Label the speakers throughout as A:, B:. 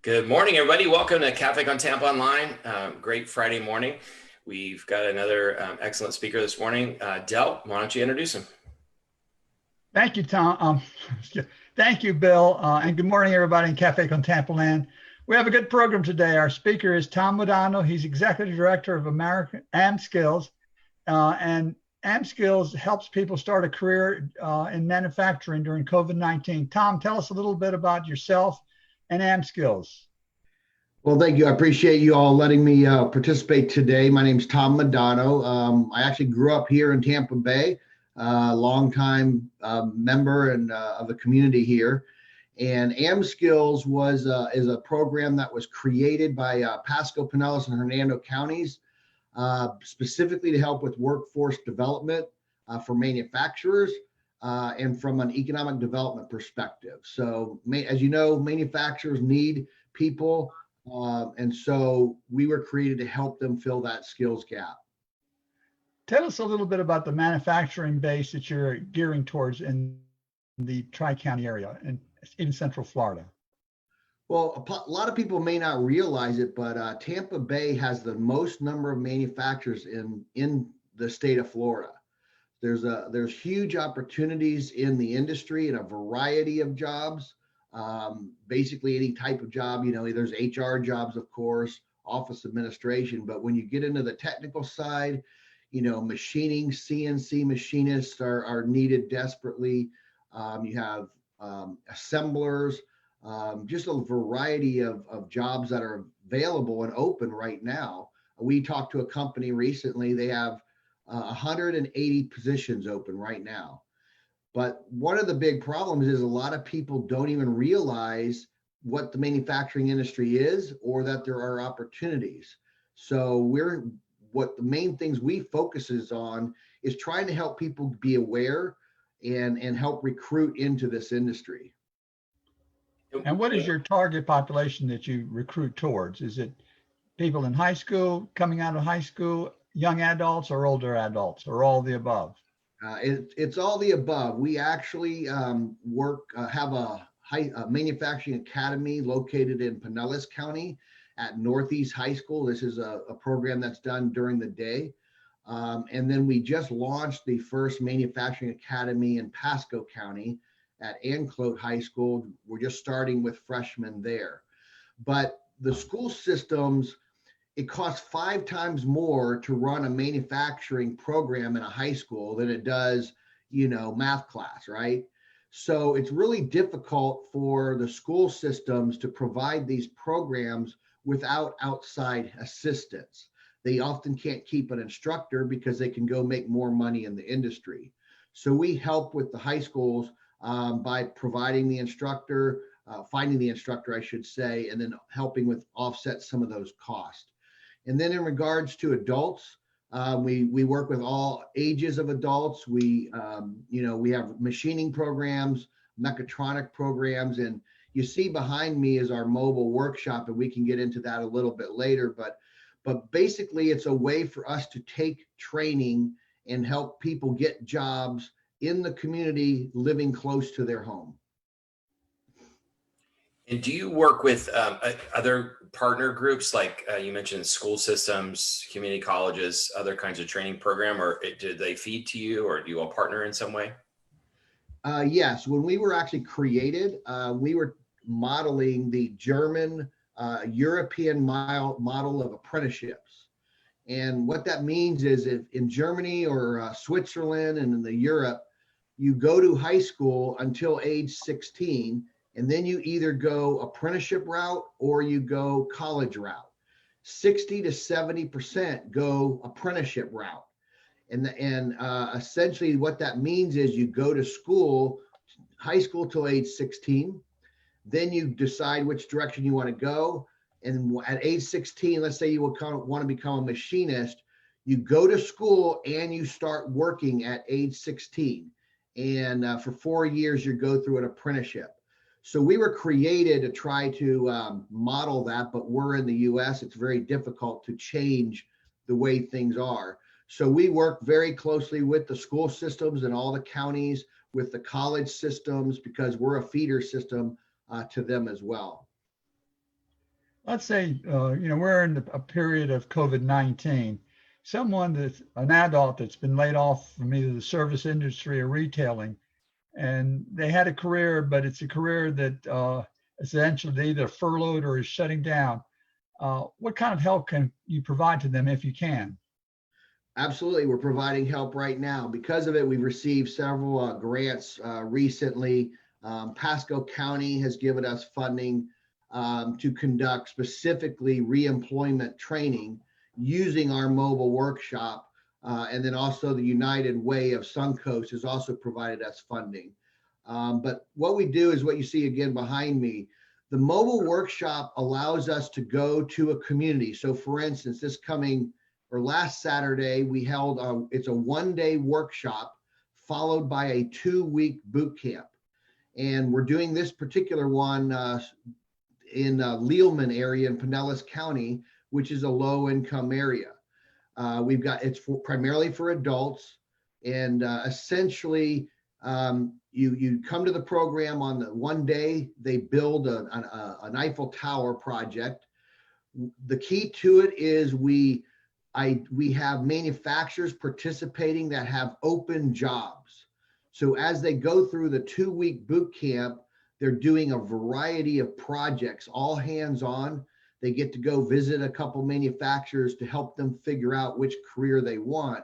A: Good morning, everybody. Welcome to Café on Tampa Online. Great Friday morning. We've got another excellent speaker this morning. Del, why don't you introduce him?
B: Thank you, Tom. Thank you, Bill. And good morning, everybody in Café on Tampa Land. We have a good program today. Our speaker is Tom Mudano. He's Executive Director of American AmSkills. And AmSkills helps people start a career in manufacturing during COVID-19. Tom, tell us a little bit about yourself and AmSkills.
C: Well, thank you. I appreciate you all letting me participate today. My name's Tom Mudano. I actually grew up here in Tampa Bay, longtime member and of the community here. And AmSkills is a program that was created by Pasco, Pinellas, and Hernando counties, specifically to help with workforce development for manufacturers and from an economic development perspective. So, as you know, manufacturers need people. And so we were created to help them fill that skills gap.
B: Tell us a little bit about the manufacturing base that you're gearing towards in the Tri-County area and in Central Florida.
C: Well, a lot of people may not realize it, but Tampa Bay has the most number of manufacturers in the state of Florida. There's huge opportunities in the industry in a variety of jobs. Basically any type of job, there's HR jobs, of course, office administration, but when you get into the technical side, machining, CNC machinists are needed desperately. You have assemblers, just a variety of jobs that are available and open right now. We talked to a company recently, they have 180 positions open right now. But one of the big problems is a lot of people don't even realize what the manufacturing industry is or that there are opportunities. So what the main things we focuses on is trying to help people be aware and help recruit into this industry.
B: And what is your target population that you recruit towards? Is it people in high school, coming out of high school, young adults, or older adults, or all the above?
C: It's all the above. We actually have a manufacturing academy located in Pinellas County at Northeast High School. This is a program that's done during the day. And then we just launched the first manufacturing academy in Pasco County at Anclote High School. We're just starting with freshmen there. But the school systems, it costs 5 times more to run a manufacturing program in a high school than it does, math class, right? So it's really difficult for the school systems to provide these programs without outside assistance. They often can't keep an instructor because they can go make more money in the industry. So we help with the high schools by providing the instructor, finding the instructor, I should say, and then helping with offset some of those costs. And then in regards to adults, we work with all ages of adults. We have machining programs, mechatronic programs, and you see behind me is our mobile workshop, and we can get into that a little bit later. But basically, it's a way for us to take training and help people get jobs in the community living close to their home.
A: And do you work with other partner groups, like you mentioned school systems, community colleges, other kinds of training program, or do they feed to you, or do you all partner in some way?
C: Yes, when we were actually created, we were modeling the German European model of apprenticeships. And what that means is if in Germany or Switzerland and in the Europe, you go to high school until age 16, and then you either go apprenticeship route or you go college route. 60 to 70% go apprenticeship route. And essentially what that means is you go to school, high school till age 16, then you decide which direction you want to go. And at age 16, let's say you want to become a machinist, you go to school and you start working at age 16. And for 4 years, you go through an apprenticeship. So we were created to try to model that, but we're in the US. It's very difficult to change the way things are. So we work very closely with the school systems and all the counties, with the college systems, because we're a feeder system to them as well.
B: let's say, we're in a period of COVID-19. Someone that's an adult that's been laid off from either the service industry or retailing, and they had a career, but it's a career that essentially they either furloughed or is shutting down. What kind of help can you provide to them if you can?
C: Absolutely. We're providing help right now. Because of it, we've received several grants recently. Pasco County has given us funding to conduct specifically reemployment training using our mobile workshop. And then also the United Way of Suncoast has also provided us funding. But what we do is what you see again behind me. The mobile workshop allows us to go to a community. So for instance, last Saturday, we held, it's a one-day workshop followed by a 2-week boot camp. And we're doing this particular one in Lealman area in Pinellas County, which is a low-income area. It's primarily for adults, and essentially you come to the program on the one day. They build an Eiffel Tower project. The key to it is we have manufacturers participating that have open jobs. So as they go through the 2-week boot camp, they're doing a variety of projects, all hands-on. They get to go visit a couple manufacturers to help them figure out which career they want.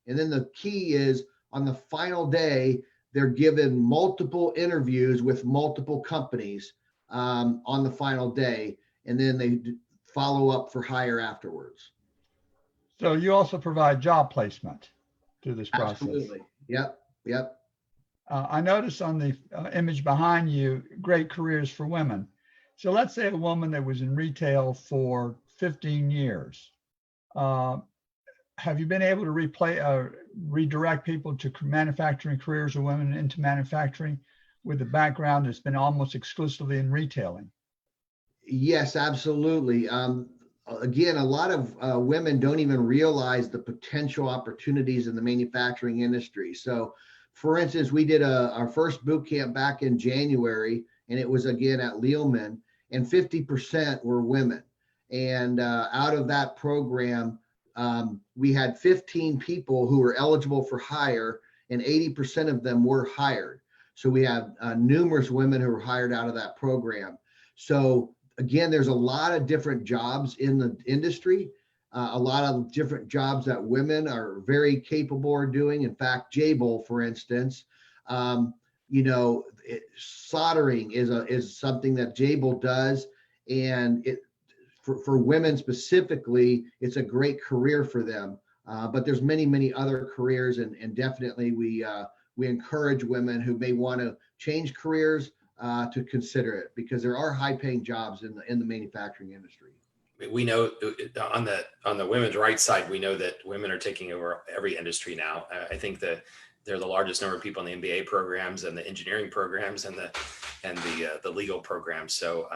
C: And then the key is on the final day, they're given multiple interviews with multiple companies on the final day, and then they follow up for hire afterwards.
B: So you also provide job placement through this process.
C: Absolutely. Yep.
B: I noticed on the image behind you, great careers for women. So let's say a woman that was in retail for 15 years. Have you been able to redirect people to manufacturing careers of women into manufacturing with a background that's been almost exclusively in retailing?
C: Yes, absolutely. Again, a lot of women don't even realize the potential opportunities in the manufacturing industry. So for instance, we did our first boot camp back in January, and it was again at Lealman, and 50% were women. And out of that program, we had 15 people who were eligible for hire, and 80% of them were hired. So we have numerous women who were hired out of that program. So again, there's a lot of different jobs in the industry, a lot of different jobs that women are very capable of doing. In fact, Jabil, for instance, soldering is something that Jabil does, and for women specifically, it's a great career for them. But there's many other careers, and definitely we encourage women who may want to change careers to consider it, because there are high-paying jobs in the manufacturing industry.
A: We know on the women's rights side, we know that women are taking over every industry now. I think that they're the largest number of people in the MBA programs and the engineering programs and the legal programs. So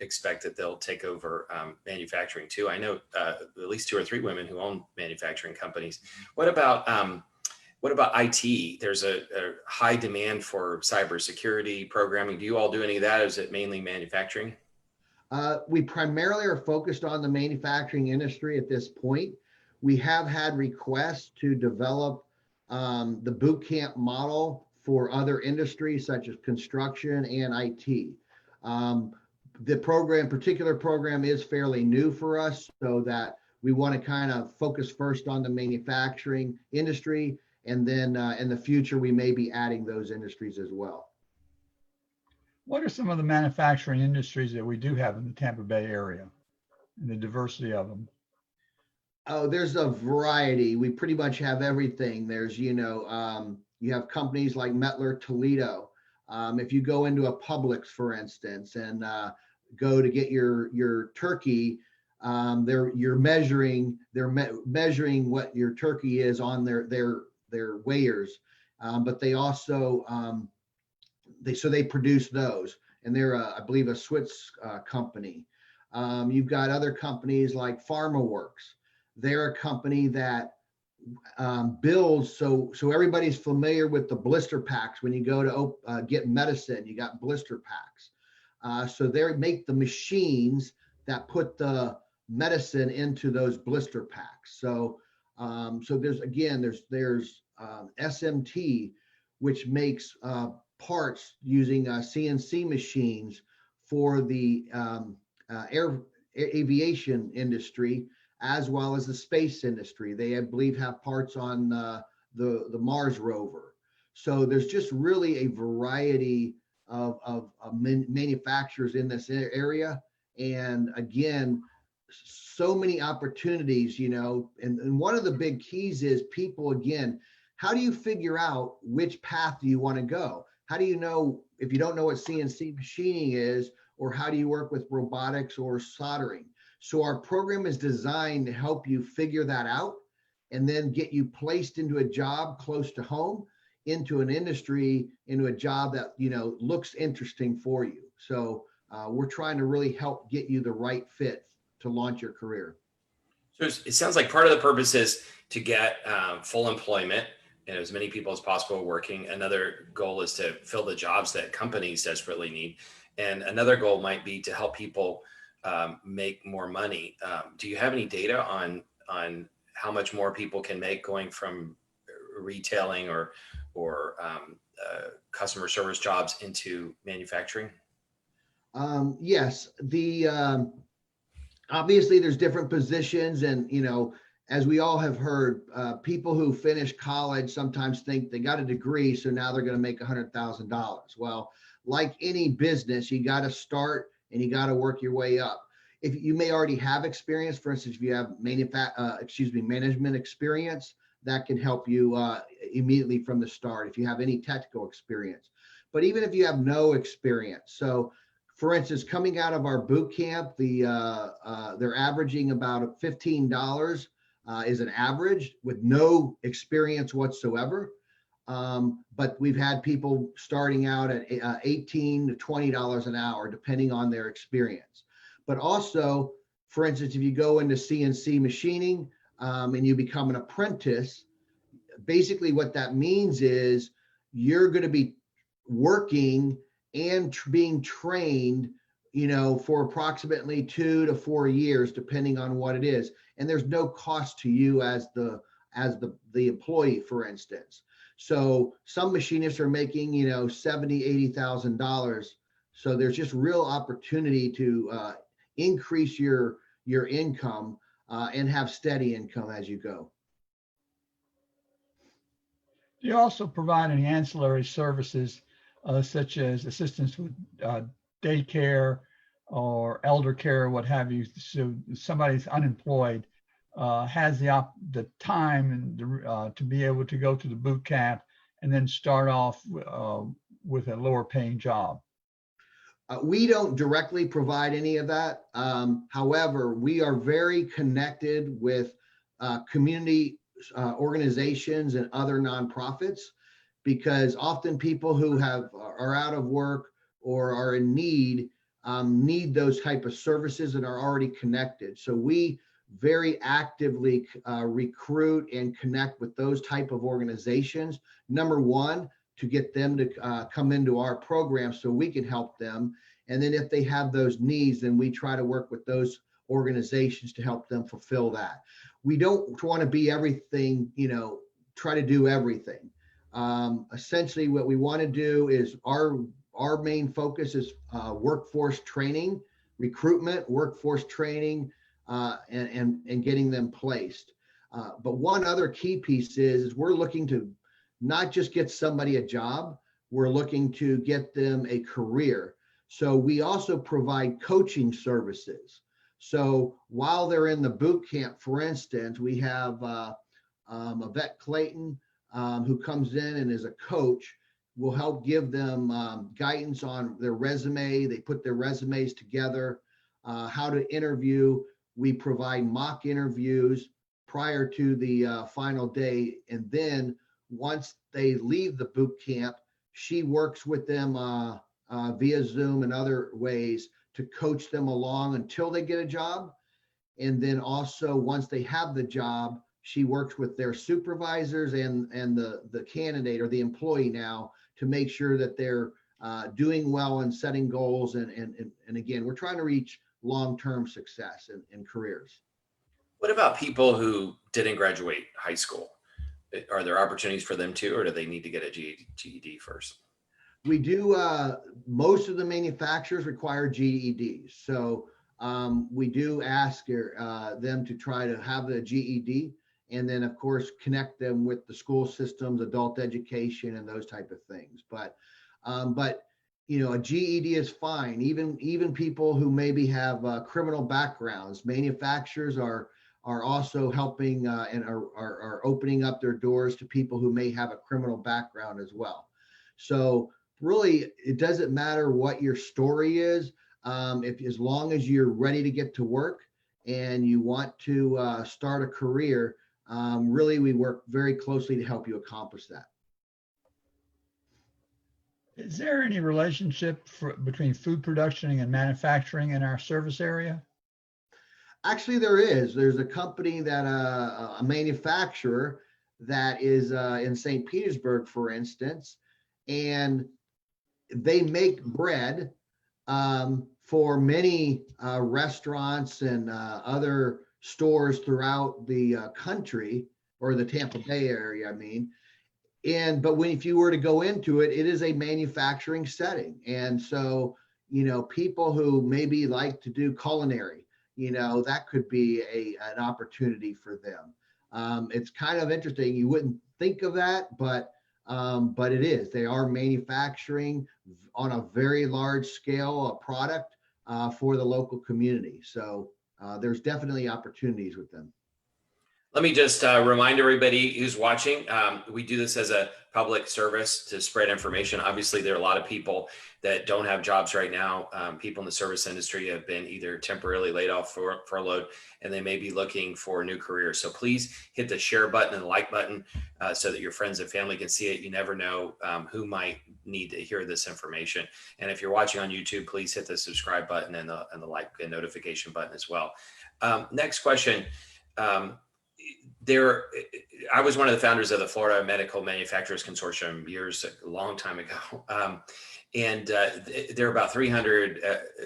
A: expect that they'll take over manufacturing too. I know at least 2 or 3 women who own manufacturing companies. What about IT? There's a high demand for cybersecurity programming. Do you all do any of that? Or is it mainly manufacturing?
C: We primarily are focused on the manufacturing industry at this point. We have had requests to develop the boot camp model for other industries such as construction and IT. The particular program is fairly new for us, so that we want to kind of focus first on the manufacturing industry, and then in the future, we may be adding those industries as well.
B: What are some of the manufacturing industries that we do have in the Tampa Bay area and the diversity of them?
C: Oh, there's a variety. We pretty much have everything. There's, you have companies like Mettler Toledo. If you go into a Publix, for instance, and go to get your turkey, they're measuring what your turkey is on their weighers, but they also they produce those, and they're I believe a Swiss company. You've got other companies like PharmaWorks. They're a company that builds, so everybody's familiar with the blister packs. When you go to get medicine, you got blister packs. So they make the machines that put the medicine into those blister packs. So there's SMT, which makes parts using CNC machines for the aviation industry, as well as the space industry. They, I believe, have parts on the Mars rover. So there's just really a variety of manufacturers in this area. And again, so many opportunities, and one of the big keys is people, again, how do you figure out which path do you want to go? How do you know if you don't know what CNC machining is, or how do you work with robotics or soldering? So our program is designed to help you figure that out and then get you placed into a job close to home, into an industry, into a job that, looks interesting for you. So we're trying to really help get you the right fit to launch your career.
A: So it sounds like part of the purpose is to get full employment and as many people as possible working. Another goal is to fill the jobs that companies desperately need. And another goal might be to help people make more money. Do you have any data on how much more people can make going from retailing or customer service jobs into manufacturing?
C: Yes, obviously there's different positions, and as we all have heard, people who finish college sometimes think they got a degree, so now they're going to make $100,000. Well, like any business, you got to start and you got to work your way up. If you may already have experience, for instance, if you have management experience, that can help you immediately from the start if you have any technical experience. But even if you have no experience, so for instance, coming out of our boot camp, they're averaging about $15 is an average with no experience whatsoever. But we've had people starting out at $18 to $20 an hour, depending on their experience. But also, for instance, if you go into CNC machining and you become an apprentice, basically what that means is you're going to be working and being trained, for approximately 2 to 4 years, depending on what it is. And there's no cost to you as the employee, for instance. So some machinists are making, $70,000, $80,000. So there's just real opportunity to increase your income and have steady income as you go.
B: Do you also provide any ancillary services such as assistance with daycare or elder care, what have you? So somebody's unemployed, has the time and to be able to go to the boot camp and then start off with a lower paying job.
C: We don't directly provide any of that. However, we are very connected with community organizations and other nonprofits, because often people who are out of work or are in need those type of services and are already connected. So we very actively recruit and connect with those type of organizations. Number one, to get them to come into our program so we can help them. And then if they have those needs, then we try to work with those organizations to help them fulfill that. We don't want to be everything, try to do everything. Essentially what we want to do is our main focus is workforce training, recruitment, workforce training, and getting them placed. But one other key piece is we're looking to not just get somebody a job, we're looking to get them a career. So we also provide coaching services. So while they're in the boot camp, for instance, we have Yvette Clayton, who comes in and is a coach, will help give them guidance on their resume. They put their resumes together, how to interview. We provide mock interviews prior to the final day. And then once they leave the boot camp, she works with them via Zoom and other ways to coach them along until they get a job. And then also once they have the job, she works with their supervisors and the candidate or the employee now to make sure that they're doing well and setting goals. And again, we're trying to reach long-term success in careers.
A: What about people who didn't graduate high school? Are there opportunities for them too, or do they need to get a GED first?
C: We do, most of the manufacturers require GEDs. So we do ask them to try to have the GED, and then of course connect them with the school systems, adult education, and those type of things. But you know, a GED is fine. Even people who maybe have criminal backgrounds, manufacturers are also helping and are opening up their doors to people who may have a criminal background as well. So really, it doesn't matter what your story is, as long as you're ready to get to work and you want to start a career. Really, we work very closely to help you accomplish that.
B: Is there any relationship between food production and manufacturing in our service area?
C: Actually, there is. There's a company that a manufacturer that is in St. Petersburg, for instance, and they make bread for many restaurants and other stores throughout the country, or the Tampa Bay area, I mean. But if you were to go into it, it is a manufacturing setting. And so, you know, people who maybe like to do culinary, you know, that could be an opportunity for them. It's kind of interesting. You wouldn't think of that, but it is. They are manufacturing on a very large scale a product for the local community. So there's definitely opportunities with them.
A: Let me just remind everybody who's watching, we do this as a public service to spread information. Obviously, there are a lot of people that don't have jobs right now. People in the service industry have been either temporarily laid off, furloughed, and they may be looking for a new career. So please hit the share button and the like button so that your friends and family can see it. You never know who might need to hear this information. And if you're watching on YouTube, please hit the subscribe button and the like and notification button as well. Next question. I was one of the founders of the Florida Medical Manufacturers Consortium a long time ago. And there are about 300,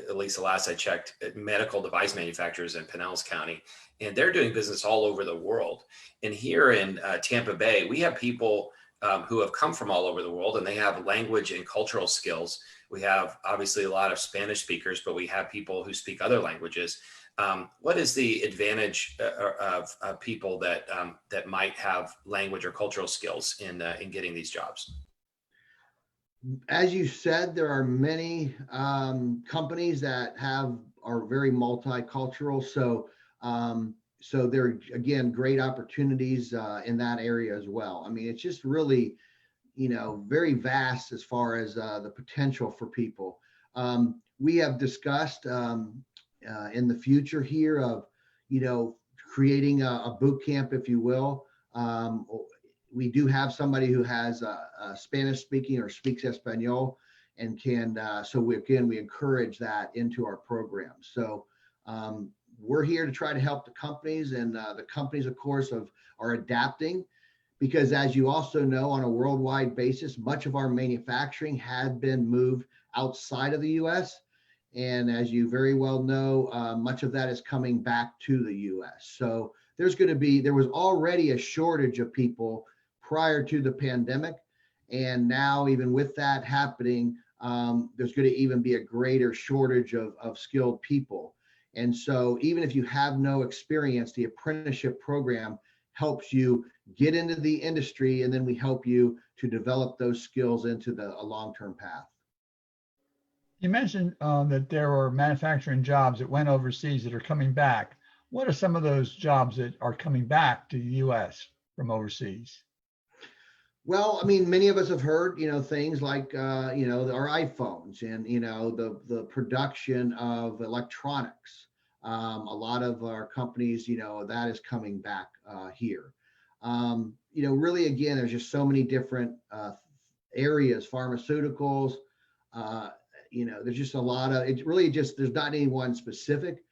A: at least the last I checked, medical device manufacturers in Pinellas County, and they're doing business all over the world. And here in Tampa Bay, we have people who have come from all over the world, and they have language and cultural skills. We have obviously a lot of Spanish speakers, but we have people who speak other languages. What is the advantage of people that might have language or cultural skills in getting these jobs?
C: As you said, there are many companies that are very multicultural. So there are, again, great opportunities in that area as well. I mean, it's just really, you know, very vast as far as the potential for people. We have discussed in the future here of, you know, creating a boot camp, if you will. We do have somebody who has Spanish speaking or speaks Espanol and can, so we encourage that into our program. So we're here to try to help the companies, and the companies, of course, are adapting, because as you also know, on a worldwide basis, much of our manufacturing had been moved outside of the US. And as you very well know, much of that is coming back to the US. So there was already a shortage of people prior to the pandemic. And now, even with that happening, there's going to even be a greater shortage of skilled people. And so even if you have no experience, the apprenticeship program helps you get into the industry, and then we help you to develop those skills into a long-term path.
B: You mentioned that there were manufacturing jobs that went overseas that are coming back. What are some of those jobs that are coming back to the U.S. from overseas?
C: Well, I mean, many of us have heard, you know, things like, you know, our iPhones and, you know, the production of electronics. A lot of our companies, you know, that is coming back here. You know, really, again, there's just so many different areas, pharmaceuticals. You know, there's just a lot of, it's really just, there's not any one specific,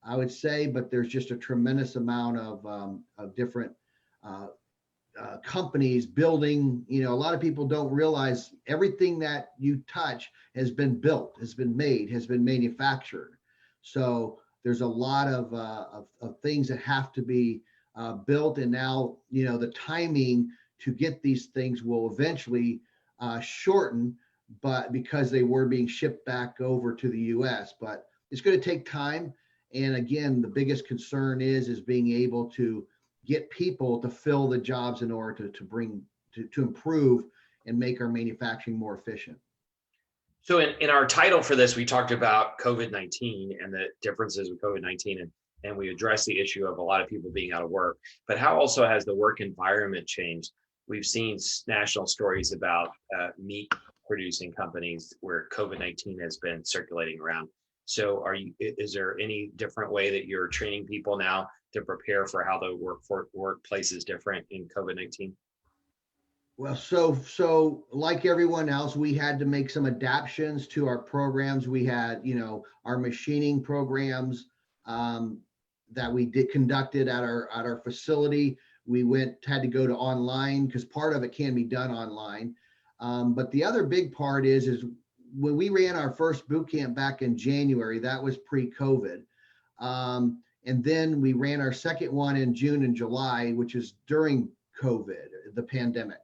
C: I would say, but there's just a tremendous amount of different companies building. You know, a lot of people don't realize everything that you touch has been built, has been made, has been manufactured. So there's a lot of things that have to be built. And now, the timing to get these things will eventually shorten, but because they were being shipped back over to the US, but it's going to take time. And again, the biggest concern is being able to get people to fill the jobs in order to improve and make our manufacturing more efficient.
A: So in our title for this, we talked about COVID-19 and the differences with COVID-19, and we addressed the issue of a lot of people being out of work. But how also has the work environment changed? We've seen national stories about meat producing companies where COVID-19 has been circulating around. So is there any different way that you're training people now to prepare for how the workplace is different in COVID-19?
C: Well, so like everyone else, we had to make some adaptations to our programs. We had, our machining programs that we conducted at our facility. We had to go to online because part of it can be done online. But the other big part is when we ran our first boot camp back in January, that was pre-COVID. And then we ran our second one in June and July, which is during COVID, the pandemic.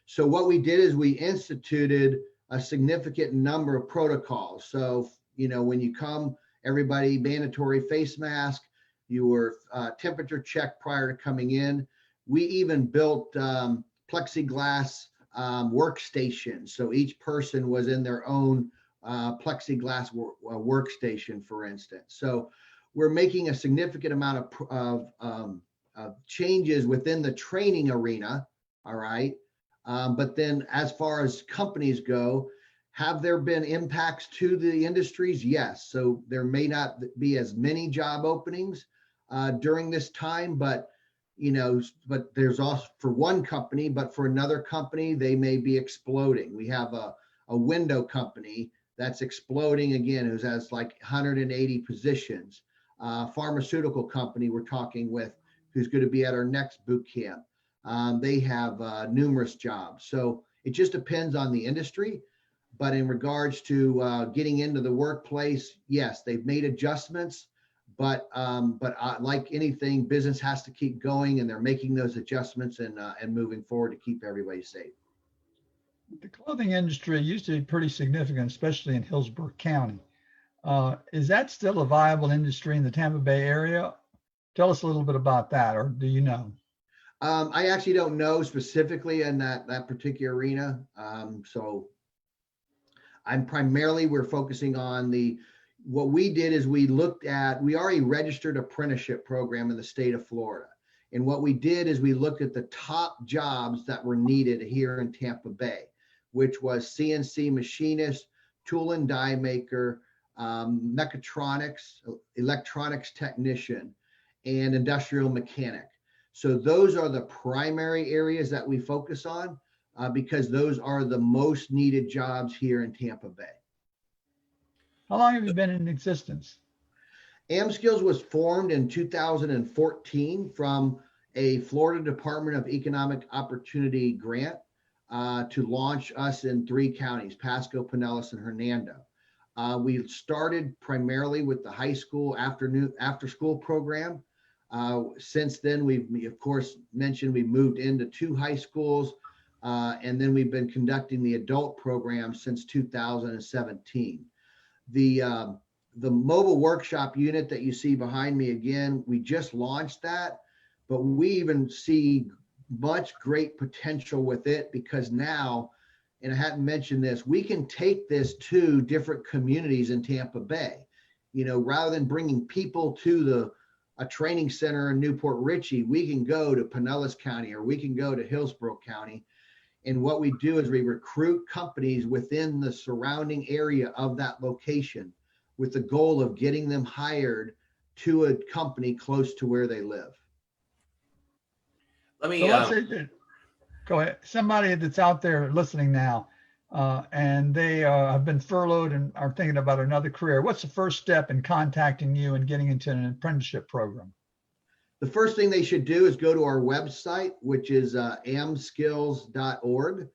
C: So what we did is we instituted a significant number of protocols. So, when you come, everybody mandatory face mask, you were temperature checked prior to coming in. We even built plexiglass workstations. So each person was in their own plexiglass workstation, for instance. So we're making a significant amount of changes within the training arena. All right. But then as far as companies go, have there been impacts to the industries? Yes. So there may not be as many job openings during this time, but there's also for one company, but for another company, they may be exploding. We have a window company that's exploding again, who has like 180 positions. Pharmaceutical company we're talking with, who's going to be at our next boot camp. They have numerous jobs. So it just depends on the industry. But in regards to getting into the workplace, yes, they've made adjustments. But like anything, business has to keep going, and they're making those adjustments and moving forward to keep everybody safe.
B: The clothing industry used to be pretty significant, especially in Hillsborough County. Is that still a viable industry in the Tampa Bay area? Tell us a little bit about that, or do you know?
C: I actually don't know specifically in that particular arena. So we're focusing on what we did is we already registered apprenticeship program in the state of Florida. And what we did is we looked at the top jobs that were needed here in Tampa Bay, which was CNC machinist, tool and die maker, mechatronics, electronics technician, and industrial mechanic. So those are the primary areas that we focus on because those are the most needed jobs here in Tampa Bay.
B: How long have you been in existence?
C: AmSkills was formed in 2014 from a Florida Department of Economic Opportunity grant to launch us in 3 counties, Pasco, Pinellas, and Hernando. We started primarily with the high school after school program. Since then, we of course mentioned we moved into 2 high schools, and then we've been conducting the adult program since 2017. The mobile workshop unit that you see behind me, again, we just launched that, but we even see much great potential with it because now, and I hadn't mentioned this, we can take this to different communities in Tampa Bay. Rather than bringing people to a training center in Newport Richey, we can go to Pinellas County or we can go to Hillsborough County. And what we do is we recruit companies within the surrounding area of that location with the goal of getting them hired to a company close to where they live.
B: Let me go ahead. Somebody that's out there listening now, and they have been furloughed and are thinking about another career. What's the first step in contacting you and getting into an apprenticeship program?
C: The first thing they should do is go to our website, which is amskills.org,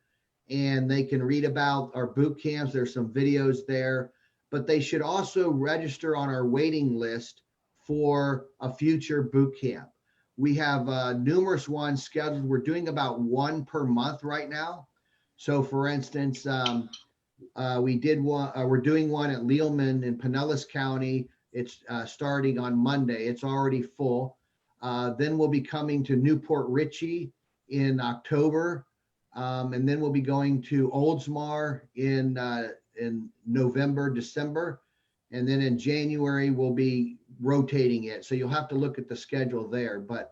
C: and they can read about our boot camps. There's some videos there. but they should also register on our waiting list for a future boot camp. We have numerous ones scheduled. We're doing about one per month right now. So for instance, we're doing one at Lealman in Pinellas County. It's starting on Monday. It's already full. Then we'll be coming to Newport Richey in October. And then we'll be going to Oldsmar in November, December. And then in January, we'll be rotating it. So you'll have to look at the schedule there. But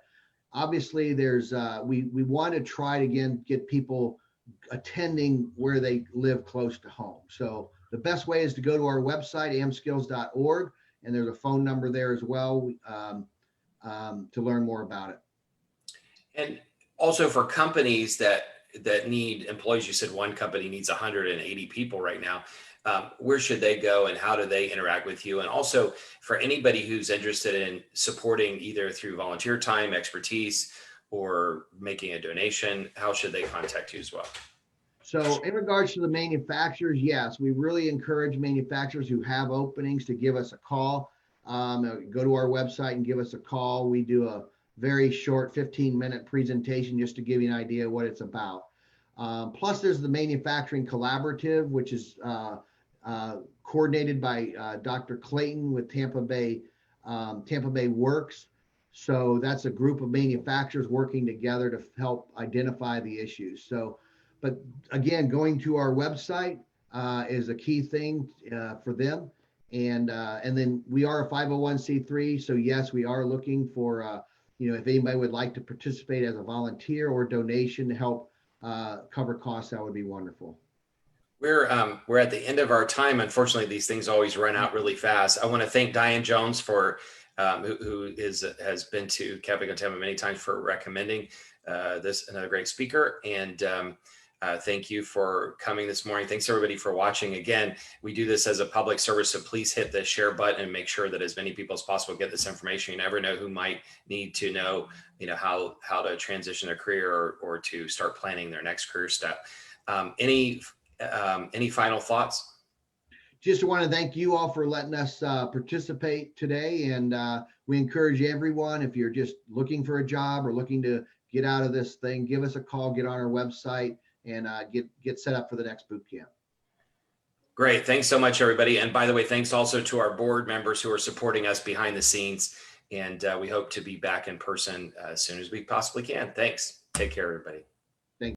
C: obviously there's, we want to try to again, get people attending where they live close to home. So the best way is to go to our website, amskills.org, and there's a phone number there as well to learn more about it.
A: And also for companies that need employees, you said one company needs 180 people right now. Where should they go and how do they interact with you? And also for anybody who's interested in supporting either through volunteer time, expertise, or making a donation, how should they contact you as well?
C: So in regards to the manufacturers, yes, we really encourage manufacturers who have openings to give us a call. Go to our website and give us a call. We do a very short 15-minute presentation just to give you an idea of what it's about. Plus there's the Manufacturing Collaborative, which is coordinated by Dr. Clayton with Tampa Bay Works. So that's a group of manufacturers working together to help identify the issues. So, but again, going to our website is a key thing for them. And then we are a 501c3. So yes, we are looking for, if anybody would like to participate as a volunteer or donation to help cover costs, that would be wonderful.
A: We're at the end of our time. Unfortunately, these things always run out really fast. I want to thank Diane Jones for who has been to Café con Tampa many times for recommending another great speaker. And thank you for coming this morning. Thanks everybody for watching. Again, we do this as a public service, so please hit the share button and make sure that as many people as possible get this information. You never know who might need to know, how to transition their career or to start planning their next career step. Any final thoughts?
C: Just want to thank you all for letting us participate today. And we encourage everyone, if you're just looking for a job or looking to get out of this thing, give us a call, get on our website, and get set up for the next boot camp.
A: Great. Thanks so much, everybody. And by the way, thanks also to our board members who are supporting us behind the scenes. And we hope to be back in person as soon as we possibly can. Thanks. Take care, everybody.